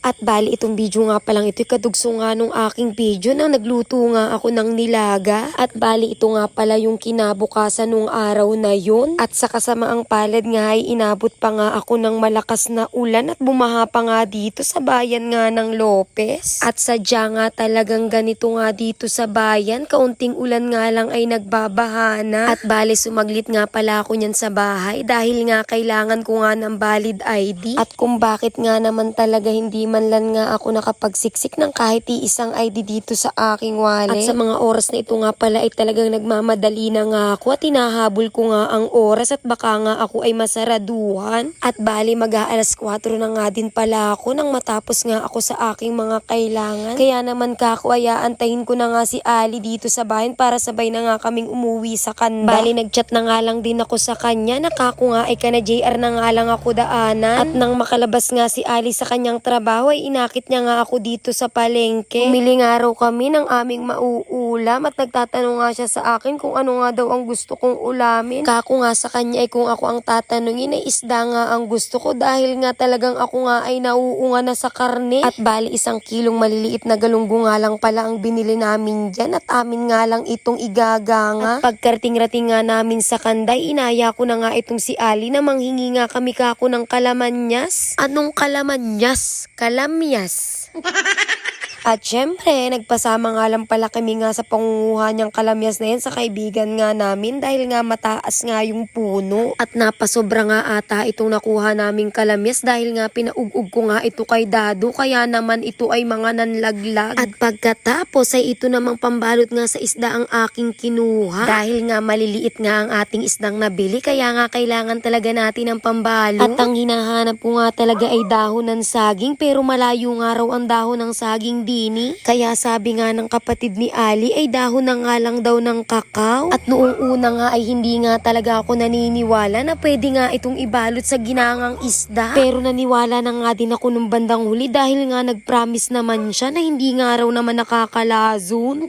At bali itong video nga palang ito'y kadugso nga nung aking video nang nagluto nga ako ng nilaga. At bali ito nga pala yung kinabukasan nung araw na yun. At sa kasamaang palad nga ay inabot pa nga ako ng malakas na ulan at bumaha pa nga dito sa bayan nga ng Lopez. At sadya nga talagang ganito nga dito sa bayan, kaunting ulan nga lang ay nagbabaha na. At bali sumaglit nga pala ako niyan sa bahay dahil nga kailangan ko nga ng valid ID. At kung bakit nga naman talaga hindi man lang nga ako nakapagsiksik ng kahit isang ID dito sa aking wallet. At sa mga oras na ito nga pala ay talagang nagmamadali na nga ako at hinahabol ko nga ang oras at baka nga ako ay masaraduhan. At bali mag-aalas 4 na nga din pala ako nang matapos nga ako sa aking mga kailangan. Kaya naman kako ay aantahin ko na nga si Ali dito sa bayan para sabay na nga kaming umuwi sa kanda. Bali nagchat na nga lang din ako sa kanya na kako nga ay kana JR na nga lang ako daanan. At nang makalabas nga si Ali sa kanyang trabaho ay inakit niya nga ako dito sa palengke. Umili nga raw kami ng aming mauulam at nagtatanong nga siya sa akin kung ano nga daw ang gusto kong ulamin. Kako nga sa kanya ay kung ako ang tatanungin ay isda nga ang gusto ko dahil nga talagang ako nga ay nauunga na sa karne. At bali 1 kilong maliliit na galunggo nga lang pala ang binili namin dyan at amin nga lang itong igaganga. At pagkarating-rating nga namin sa kanday, inaya ko na nga itong si Ali na manghingi nga kami kako ng kalamanyas. Anong kalamanyas? Kalamyas. At syempre, nagpasama nga lang pala kami nga sa pangunguha niyang kalamyas na yan sa kaibigan nga namin dahil nga mataas nga yung puno. At napasobra nga ata itong nakuha naming kalamyas dahil nga pinaugug ko nga ito kay Dado kaya naman ito ay mga nanlaglag. At pagkatapos ay ito namang pambalot nga sa isda ang aking kinuha dahil nga maliliit nga ang ating isdang nabili kaya nga kailangan talaga natin ng pambalot. At ang hinahanap ko nga talaga ay dahon ng saging pero malayo nga raw ang dahon ng saging kaya sabi nga ng kapatid ni Ali ay dahon na nga lang daw ng kakao. At noong una nga ay hindi nga talaga ako naniniwala na pwede nga itong ibalot sa ginangang isda. Pero naniwala na nga din ako nung bandang huli dahil nga nag-promise naman siya na hindi nga raw naman nakakalazon.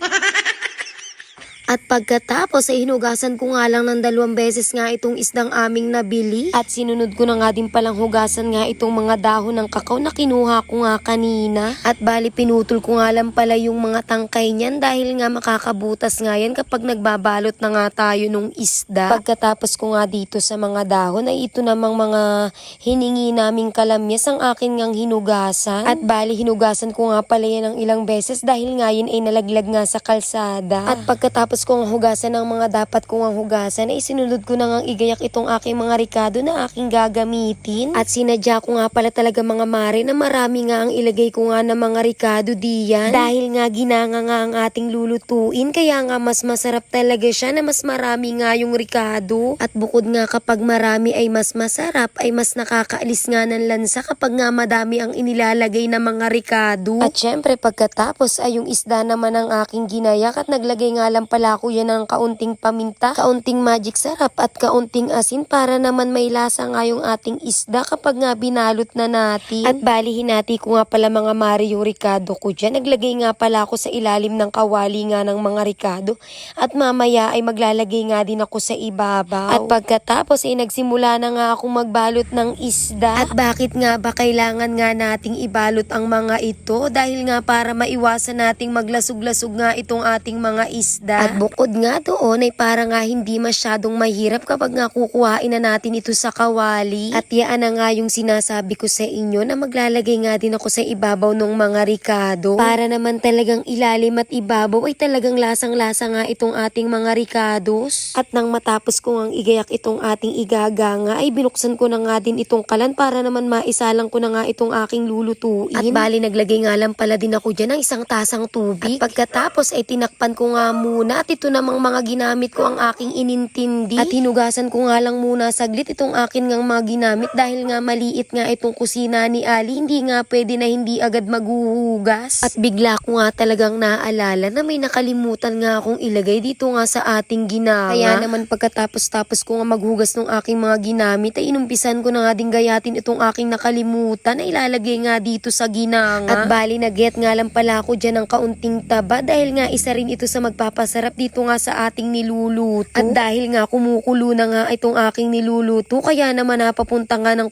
At pagkatapos ay hinugasan ko nga lang ng 2 beses nga itong isdang aming nabili. At sinunod ko na nga din palang hugasan nga itong mga dahon ng kakao na kinuha ko nga kanina. At bali pinutol ko nga lang pala yung mga tangkay niyan dahil nga makakabutas nga yan kapag nagbabalot na nga tayo nung isda. Pagkatapos ko nga dito sa mga dahon ay ito namang mga hiningi naming kalamyas ang akin ngang hinugasan. At bali hinugasan ko nga pala yan ng ilang beses dahil nga yun ay nalaglag nga sa kalsada. At pagkatapos kong hugasan ng mga dapat kong hugasan ay sinunod ko na ngang igayak itong aking mga rikado na aking gagamitin. At sinadya ko nga pala talaga mga mare na marami nga ang ilagay ko nga ng mga rikado diyan. Dahil nga ginanga nga ang ating lulutuin kaya nga mas masarap talaga siya na mas marami nga yung rikado. At bukod nga kapag marami ay mas masarap ay mas nakakaalis nga ng lansa kapag nga madami ang inilalagay na mga rikado. At syempre pagkatapos ay yung isda naman ang aking ginayak at naglagay nga lang pala ako yan ng kaunting paminta, kaunting magic sarap at kaunting asin para naman may lasa nga yung ating isda kapag nga binalot na natin. At bali hinati ko nga pala mga mare yung ricado ko dyan. Naglagay nga pala ako sa ilalim ng kawali nga ng mga ricado at mamaya ay maglalagay nga din ako sa ibabaw. At pagkatapos ay nagsimula na nga akong magbalot ng isda. At bakit nga ba kailangan nga nating ibalot ang mga ito? Dahil nga para maiwasan nating maglasog-lasog nga itong ating mga isda. At bukod nga doon ay para nga hindi masyadong mahirap kapag nga kukuhain na natin ito sa kawali. At yaan na nga yung sinasabi ko sa inyo na maglalagay nga din ako sa ibabaw ng mga ricado. Para naman talagang ilalim at ibabaw ay talagang lasang-lasa nga itong ating mga ricados. At nang matapos ko ngang igayak itong ating igaganga ay binuksan ko na nga din itong kalan para naman maisalang ko na nga itong aking lulutuin. At bali naglagay nga lang pala din ako dyan ng 1 tasang tubig. At pagkatapos ay tinakpan ko nga muna at ito namang mga ginamit ko ang aking inintindi. At hinugasan ko nga lang muna saglit itong akin ngang mga ginamit dahil nga maliit nga itong kusina ni Ali. Hindi nga pwede na hindi agad maghuhugas. At bigla ko nga talagang naaalala na may nakalimutan nga akong ilagay dito nga sa ating ginanga. Kaya naman pagkatapos ko nga maghugas ng aking mga ginamit ay inumpisan ko na nga din gayatin itong aking nakalimutan na ilalagay nga dito sa ginanga. At bali nag-get nga lang pala ako dyan ng kaunting taba dahil nga isa rin ito sa magpapasarap dito nga sa ating niluluto. At dahil nga kumukulo na nga itong aking niluluto, kaya naman napapunta nga ng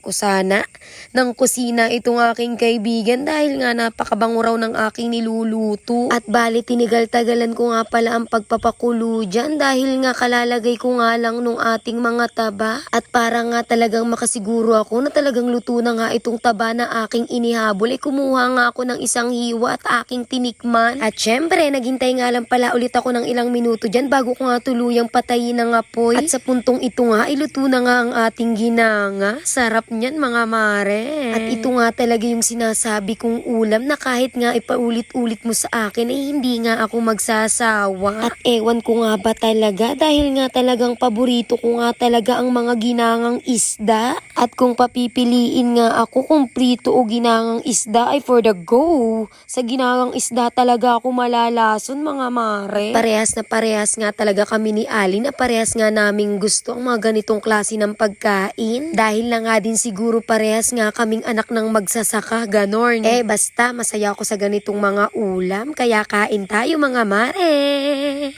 ko sana ng kusina itong aking kaibigan dahil nga napakabango raw ng aking niluluto. At bali tinigal-tagalan ko nga pala ang pagpapakulo dyan dahil nga kalalagay ko nga lang nung ating mga taba. At para nga talagang makasiguro ako na talagang luto na nga itong taba na aking inihabol, kumuha nga ako ng isang hiwa at aking tinikman. At syempre, naghintay nga lang pala ulit ako ng ilang minuto dyan bago ko nga tuluyang patayin ng apoy. At sa puntong ito nga, iluto na nga ang ating ginanga. Sarap niyan mga mare. At ito nga talaga yung sinasabi kong ulam na kahit nga ipaulit-ulit mo sa akin ay hindi nga ako magsasawa. At ewan ko nga ba talaga dahil nga talagang paborito ko nga talaga ang mga ginangang isda. At kung papipiliin nga ako kung prito o ginangang isda ay for the go. Sa ginangang isda talaga ako malalason mga mare. Parehas na parehas nga talaga kami ni Ali na parehas nga naming gusto ang mga ganitong klase ng pagkain. Dahil na nga din siguro parehas nga kaming anak ng magsasaka, ganon. Basta masaya ako sa ganitong mga ulam kaya kain tayo mga mare.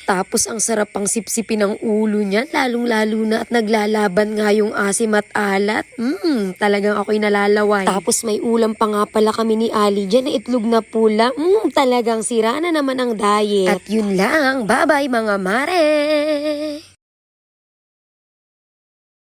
Tapos ang sarap pang sipsipin ng ulo niyan lalong-lalo na at naglalaban nga yung asim at alat. Talagang ako'y nalalaway. Tapos may ulam pa nga pala kami ni Ali dyan na itlog na pula. Talagang sira na naman ang diet. At yun lang. Bye-bye mga mare!